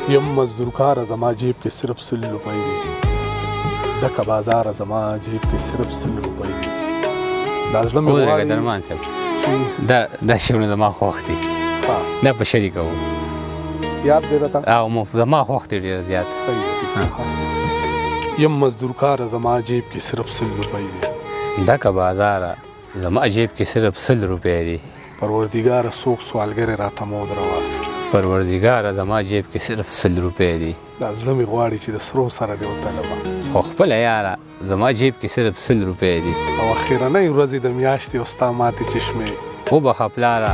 یم مزدور کار زما جیب کې صرف 100 روپۍ دي ډکه بازار زما جیب کې صرف 100 روپۍ دي دا زړه مې غواړي درمان صاحب دا شیونه زما خوښ دي دا په شریکه وو یاد دی راته او زما خوښ دي ډېر زیات صحیح یم مزدور کار زما جیب کې صرف 100 روپۍ دي ډکه بازار زما جیب کې صرف 100 روپۍ دي پروردګار څوک سوالګر راته مو دروا پروردګار زما جیب کې صرف 100 روپۍ دي دا زړه مې غواړي چې د سرو سره دې وتلمه خو خپله یاره زما جیب کې صرف 100 روپۍ دي او اخرنۍ ورځې د میاشتې او ستا ماتې چشمې وبخه پلاره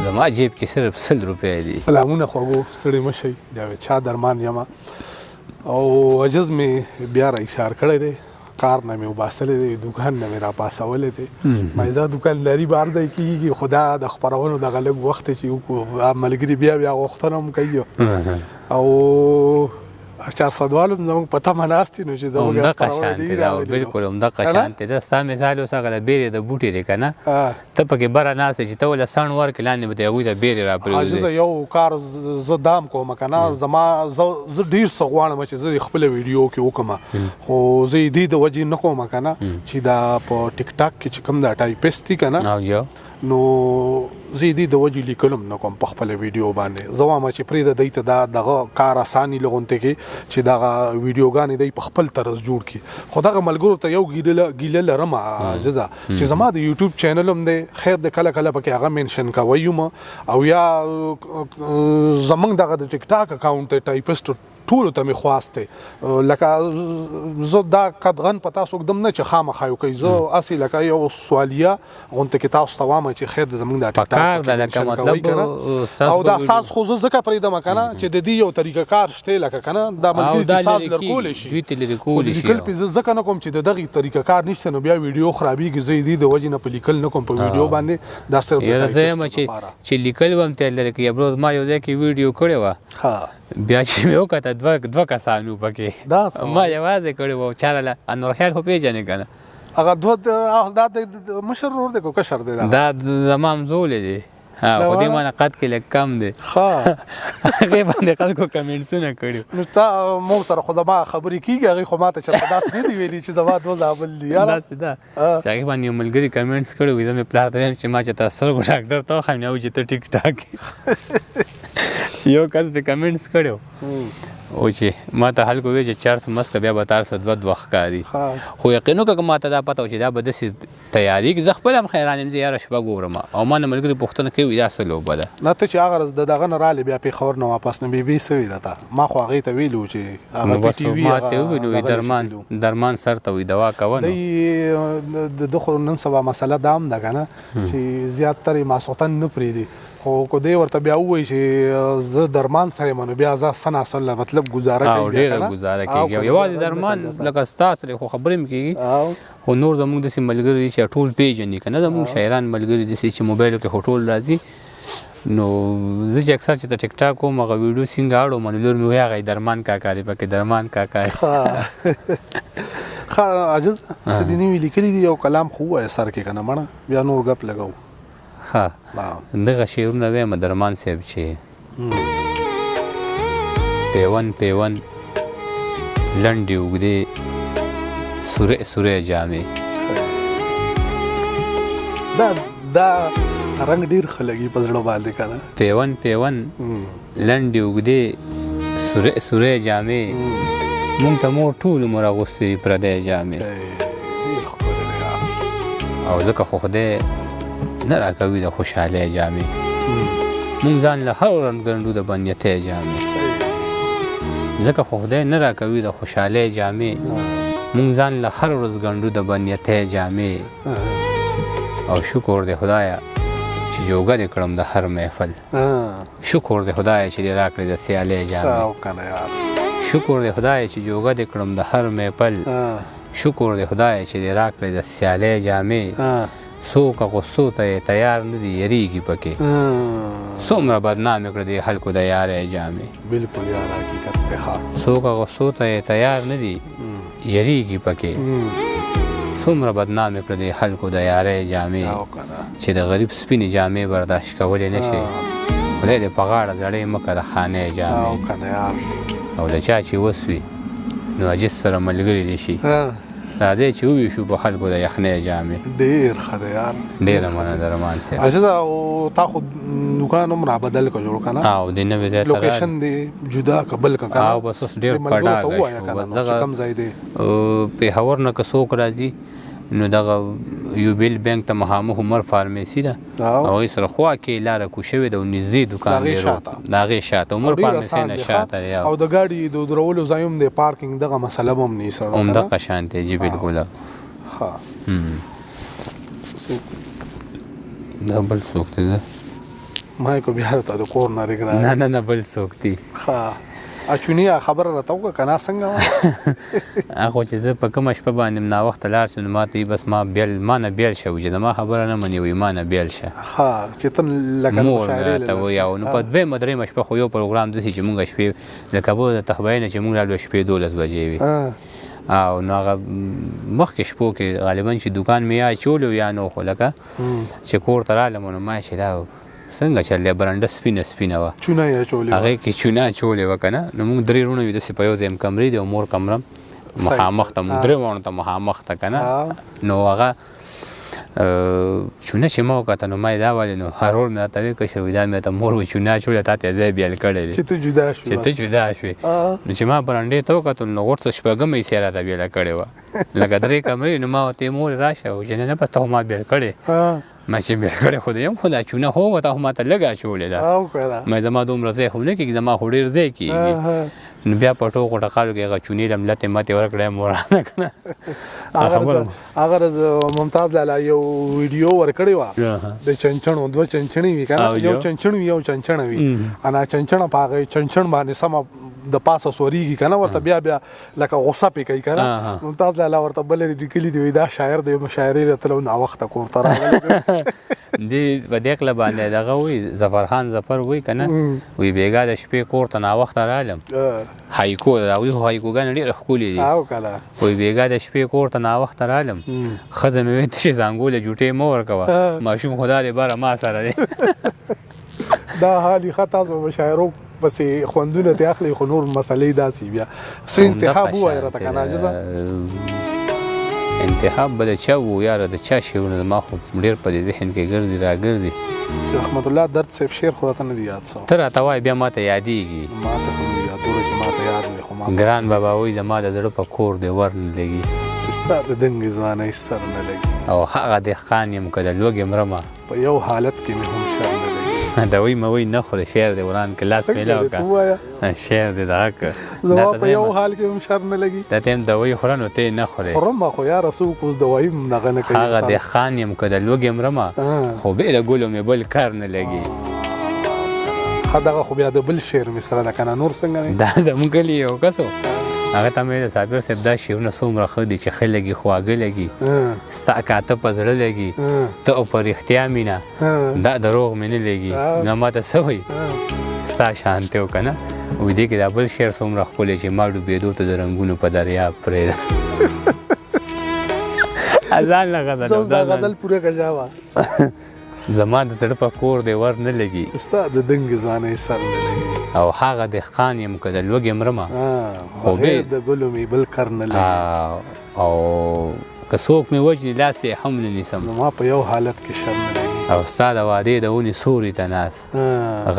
زما جیب کې صرف 100 روپۍ دي سلامونه خوږو ستړي مه شئ جاوید شاه درمان یم او عجز مې بیا را ایثار کړی دی کار نه مې وباسلی دی دوکان نه مې راپاسولی دی ما دا دوکانداري بهر ځای کېږي خو دا د خپرونو دغه لږ وخت چې وکړو ملګري بیا غوښتنه هم کوي او 400 والو زموږ په تمه ناست دي نو چې زموږ خپرونه دي بالکل همدغه شانتې ده ستا مثال اوس هغه د بیرې د بوټې دی که نه ته پکې بره ناست چې ته ولې سڼ ورکړې لاندې به ته هغوی ته بیرې راپرېږدې یو کار زه دام کوم که نه زما زه ډېر څه غواړم چې زه خپله ویډیو کې وکړم خو زه یې دې د وجې نه کوم که نه چې دا په ټیک ټاک کې چې کوم دا ټایپسټ دي که نه نو زه یې دې د وجې لیکلم نه کوم په خپله ویډیو باندې زه وایم چې پرېږده دوی ته دا دغه کار اساني لغونتې کې چې دغه ویډیوګانې دوی په خپل طرز جوړ کړي خو دغه ملګرو ته یو ګیله لرم عاجزه چې زما د یوټیوب چینل هم دی خیر د کله کله پکې هغه منشن کوی یم او یا زمونږ دغه د ټیک ټاک اکاونټ دی ټایپسټ ټولو ته مې خواست دی لکه زه دا قدغن په تاسو ږدم نه چې خامخا یو کوي زه هسې لکه یو سوالیه غونته کې تاسو ته وایم چې خیر د زمونږ دا ټیک ټاک او دا اساس خو زه ځکه پرېږدم که نه چې د دې یو طریقه کار شته لکه که نه دا ملګري دې ساز لرکولی شي خو لیکل پې زه ځکه نه کوم چې د دغې طریقه کار نشته نو بیا ویډیو خرابېږي زه یې دې د وجې نه په لیکل نه کوم په ویډیو باندې دا صرف زه یم چې لیکل به هم تیل لري که یو ورځ ما یو ځای کې ویډیو کړې وه بیا چې مې وکته دوه کسان وو پکې ما یوازې کړې وه چاله انورخیال خو پېژنې که نه هغه دا د مشر ورور دی که کشر دی دا زما همزولی دی خو دې ما نه قد کې لږ کم دی هغې باندې خلکو کمنټسونه کړي نو تا موږ سره خو زما خبرې کېږي هغې خو ما ته چېرته داسې نه دي ویلي چې زما دوه زامن دي داسې ده چې هغې باندې یو ملګري کمنټس کړی وي زه مې پلار ته وایم چې ما چې تا سترګو ډاکټر ته وښیم نه چې ته ټیک ټاک یو کس پې کمنټس کړی و چې ما ته خلکو وایي چې چرس مست بیا به تار څه دوه ښکاري خو یقین وکړه که ما ته دا پته و چې دا به داسې تیاري کړي زه خپله هم حیران یم زه یاره شپه ګورم او ما نه ملګري پوښتنه کوي دا څه لوبه ده نه ته چې هغه ورځ د دغه نه رالې بیا پېښور نه واپس نه بې څه وي درته ما خو هغې ته ویلي و چې هغه بس ما ته وویلو درمان سر ته وي دوا کوه نو د ده خو نن سبا مسله دا هم ده که نه چې زیاتره ماسخوتن نه پرېږدي خو که دی ورته بیا ووایي چې زه درمان سره یم نو بیا زه سناسن مطلب ګزاره کوي ډېره ګزاره کېږي یوازې درمان لکه ستا سره خو خبرې هم کېږي خو نور زموږ داسې ملګري دي چې ټول پېژني که نه زموږ شاعران ملګري داسې چې موبایلو کې خو ټول راځي نو زه چې اکثر چې د ټیک ټاک کوم هغه ویډیو څنګه اړوم نو لور مې وایي هغه درمان کاکا دی پکې درمان کاکا ښه عاجز څه دې نوي لیکلي دي یو کلام خو ووایه سر کې که نه مړه بیا نور ګپ لګوو ښه دغه شعرونه ویمه درمان صاحب چې پیون پیون لنډې اوږدې سورې سورې جامې دا رنګ ډېر ښه لګي په زړه باندې که نه پیون پیون لنډې اوږدې سورې سورې جامې مونږ ته مور ټول عمر اغوستې پردی جامې او ځکه خو خدای نه راکوي د خوشحالۍ جامې مونږ ځان له هر ورځ ګنډو د بنیتۍ جامې ځکه خو خدای نه راکوي د خوشحالۍ جامې مونږ ځان له هر ورځ ګنډو د بنیتۍ جامې او شکر دی خدایه چې جوګه دې کړم د هر محفل شکر دی خدایه چې دې راکړې د سیالۍ جامې شکر دی خدایه چې جوګه دې کړم د هر محفل شکر دی خدایه چې دې راکړې د سیالۍ جامې څوک غصو ته یې تیار نه دي یریږي پکې څومره بدنامې کړه دې خلکو د یارۍ جامې بلکل یار حقیقت دی څوک غصو ته یې تیار نه دي یریږي پکې څومره بدنامې کړه دې خلکو د یارۍ جامې چې د غریب سپینې جامې برداشت کولی نه شي خدای دې په غاړه زړې مکه د خانې او جامې کنه یار او د چا چې وسوي نو عجز سره ملګري دي شي راځئ چې وویشو په خلکو د یخنۍ جامې ډېر ښه دی یار ډېره مننه د رحمان صاحب اجازه او تا خو دکان هم رابدل که جوړ که نه او د نوې ځای ته لوکیشن دی جدا که بل که که نه او بس اوس ډېر پډاګه شو بس دغه کم ځای دی پېښور نه که څوک راځي نو دغه یوبیل بینک ته مخامخ عمر فارمیسي ده او هغې سره خوا کې لاره کو شوې ده او نږدې دوکان دی د هغې شاته عمر فارمیسي نه شاته دی او د ګاډي د درولو ځای هم دی پارکینګ دغه مسله به هم نه سره همدغه شان دی جي بلکل ښه دا بل څوک دی ده ما یې کو بیا ته د کور نه رېږ نه نه بل څوک دی ښه اچونی خبره راته وکړه که نه څنګه وه هغه چې زه په کومه شپه باندې ناوخته لاړ شم نو ما ته بس ما نه بیل شه چې زما خبره نه مني وایي ما نه بیل شه ها چې ته لکه مور مې راته وایي او نو په دویمه درېیمه شپه خو یو پروګرام داسې چې مونږ شپې د کابل د تخبیې نه چې مونږ رالو شپې 12 بجې وي او نو هغه مخکې شپو کې غالبا چې دوکان مې یا چولو یا نو خو لکه چې کور ته رالم نو ما چې دا څنګه چلې برنډه سپینه وه چونه یې اچولې هغې کې چونه اچولې وه که نه نو موږ درې وروڼه وي داسې په یو ځای کمرې دي او مور کمره مخامخ ته مونږ درې وروڼو ته مخامخ ته که نه نو هغه چونه چې ما وکته نو ما یې دا ولې نو هرور مې راته ویې کشر وي دا مې ته مور وي چونه اچولې تا ته یې ځای بیل کړی دی چې ته جدا شوې نو چې ما برنډې ته وکتل نو غورځه شپږمه حصې راته بیله کړې وه لکه درې کمرې نو ما ورته مور راشه چې نه بس ته خو ما بیل کړې ما چې بیل کړې خو یم خو دا چونه خو وکته خو ما ته لږه اچولې ده ما زما دومره ځای خو نه کېږي زما خو ډېر ځای کېږي نو بیا په ټوکو ټقالو کې هغه چونې لملتې ماتې ورکړی مورانه که نه هغه ممتاز لالا یو ویډیو ورکړې وه د چنچڼو دوه چنچڼې وي که نه یو چنچڼ وي یو چنچڼه وي انا چنچڼه په هغې چنچڼ باندې سمه د پاسه سورېږي که نه ورته بیا لکه غصه پې کوي که نه ممتاز لالا ورته بله لیکلي دي وایي دا شاعر دی مشاعرې راتلو ناوخته کور ته راغلی دې په دې کله باندې دغه وایي ظفرخان ظفر وایي که نه وایي بېګا د شپې کور ته ناوخته رالم هایکو دا وایي خو هایکوګانې ډېره ښکلې دي وایي بېګا د شپې کور ته ناوخته رالم ښځه مې وایي تشې زانګوله جوټې مه ورکوه ماشوم خو دا دی باره ما سره دی دا حال یې ښه تاسو مشاعرو پسې خوندونه ترې اخلئ خو نور مسلې داسې بیا څه انتخاب ووایه راته که نه عاجزه انتخاب به د چا و یاره د چا شعرونه زما خو ډېر په دې ذهن کې ګرځي راګرځي رحمت الله درد صاحب شعر خو راته نه دي یاد سوی ته راته وایې بیا ماته یادېږي ماته خو نه یادوله چې ماته یاد وي خو ګران بابا وایي زما د زړه په کور دی ور نه لګي چې ستا د دنګې ځوانۍ سر نه لګي او هغه دهقان یم که د لوږې مرمه په یو حالت کې مې هم شر نه لګي د وی موی نه خوري شعر دی وران کې لاس میلاو کا شعر دی دا که زما په یو حال کې هم شر نه لګي دا تیم د وی خورنو ته نه خوري خورم خو یا رسول کوز د وای دغه نه کوي هغه د خان یم که د لوګي مرمه خو به د ګلو مې بل کار نه لګي خدغه خو بیا د بل شعر مصره ده کنه نور څنګه دا د مونږ یو کسو هغه ته مې د صابر صاحب دا شعرونه څومره ښه دي چې ښه لګي خواږه لګي ستا کاته په زړه لګي ته او په رښتیا مینه دا دروغ مې نه لګي نو ماته څه وایي ستا شانتې و که نه وایي دې کې دا بل شعر څومره ښکلی چې ما ډوبېدو ته د رنګونو په دریاب پرېږده ځان له غزل پوره کړه وه زما د زړه په کور دی ور نه لګي ستا د دنګې ځوانۍ سر نه لګي او هغه دهقان یم که د لوږې مرمه خو بغیر د ګلو مې بل کر نه لګي او که څوک مې وژني لاس یې هم نه نیسم نو ما په یو حالت کې شر نه لګي او ستا د وادې د ونې سوري ته ناست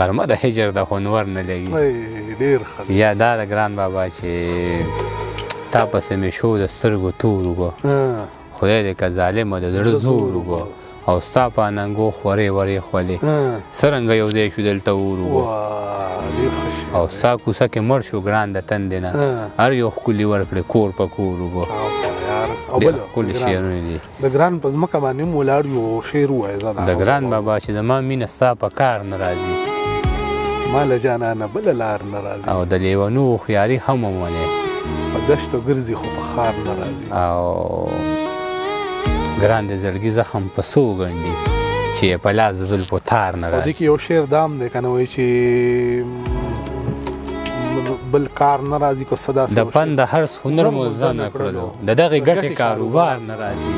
غرمه د هجر د خونور نه لګي ډېر ښه یا دا د ګران بابا چې تا پسې مې شو د سترګو تور وبه خدای دې که ظالمه د زړه زور وبه او ستا په اننګو خورې ورې خولې څرنګه یو ځای شو دلته اور وبه او ستا کوڅه کې مړ شو ګران د تندې نه هر یو ښکلي ورکړې کور په کور وبه ډېر ښکلي شعرونه دي د ګران په ځمکه باندې هم ولاړ یو شعر ووایه د ګران بابا چې زما مینه ستا په کار نه راځي ما له جانانه بله لار نه راځي او د لیونو هوښیاري هم ومنې په دشتو ګرځي خو په ښار نه راځي او ګران د زړګي زخم په څو ګنډي چې په لاس د زلفو تار نه راځي دې کې یو شعر دام دی که نه وایي چې بل کار نه راځي که څه داسې د پند د هر هنر مو زده نه کړلو د دغې ګټې کاروبار نه راځي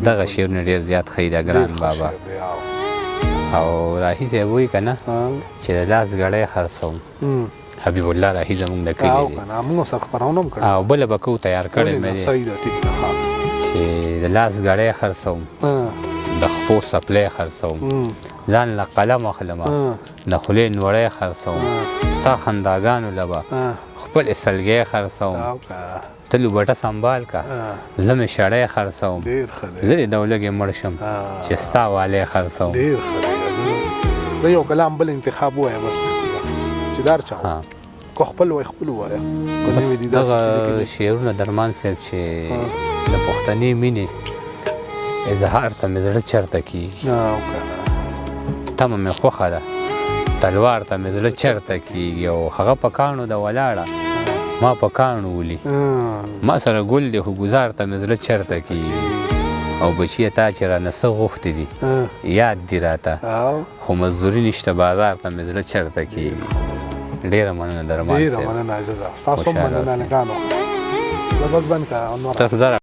دغه شعرونه ډېر زیات ښه دي ګران بابا او راهي صاحب وایي که نه چې د لاس ګړی خرڅوم حبیب الله راهي زمونږ د کلي دی موږ سره خپرونه هم کړې او بله به کوو تیار کړی مې دی صحیح ده ټیک ده چې د لاس ګړی خرڅوم د خپو سپلی خرڅوم ځان له قلم اخلمه د خولې نوړی خرڅوم ستا خنداګانو له به خپل سلګۍ خرڅوم ته لوبټه سنبال که زه مې شړی خرڅوم زه دې دولږې مړ شم چې ستا والی خرڅوم ډېر ښه دی یو کلام بل انتخاب ووایه بس چې دار چا که خپل وایي خپل ووایه دغه شعرونه درمان صاحب چې د پښتني مینې اظهار ته مې زړه چرته کېږي تمه مې خوښه ده تلوار ته مې زړه چرته کېږي او هغه په کاڼو ده ولاړه ما په کاڼو ولي ما سره ګل دی خو ګزار ته مې زړه چرته کېږي او بچیه تا چې رانه څه غوښتې دي یاد دي راته خو مزدوري نشته بازار ته مې زړه چرته کېږي ډېره مننه درمان صاحب ډېره مننه ستاسو هم مننه لګانو لږ بند کړه